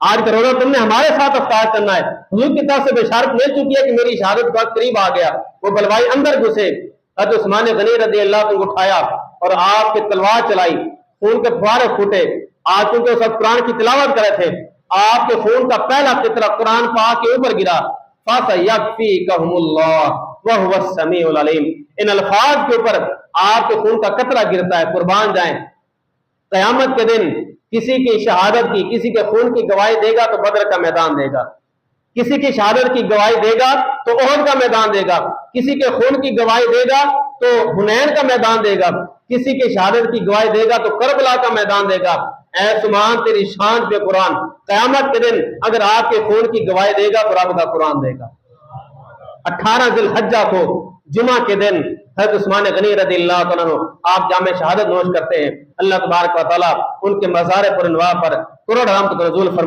آج کا روزہ تم نے ہمارے ساتھ افطار کرنا ہے. حضور کی طرف سے بشارت مل چکی ہے کہ میری شہادت کا وقت قریب آ گیا. وہ بلوائی اندر گھسے. حضرت عثمان غنی رضی اللہ عنہ کو اٹھایا اور آپ کی تلوار چلائی, خون کے فوارے پھوٹے. آج کیونکہ اس وقت قرآن کی تلاوت کر رہے تھے, آپ کے خون کا پہلا قطرہ قرآن پاک کے اوپر گرا. فَسَيَكْفِيكَهُمُ اللَّهُ وَهُوَ السَّمِيعُ الْعَلِيمُ. ان الفاظ کے اوپر آپ کے خون کا قطرہ گرتا ہے. قربان جائیں, قیامت کے دن کسی کی شہادت کی, کسی کے خون کی گواہی دے گا تو بدر کا میدان دے گا, کسی کی شہادت کی گواہی دے گا تو احد کا میدان دے گا, کسی کے خون کی گواہی دے گا تو حنین کا میدان دے گا, کسی کی شہادت کی گواہی دے گا تو کربلا کا میدان دے گا. اے سبحان تیری شان پہ قرآن, قیامت کے دن اگر آپ کے خون کی گواہی دے گا تو رب کا قرآن دے گا. 18 ذی الحجہ کو جمعہ کے دن حضرت عثمان غنی رضی اللہ عنہ آپ جامع شہادت نوش کرتے ہیں. اللہ تبارک و تعالیٰ ان کے مزار پر انواع پر کروڑ رحمت نزول فرمائے.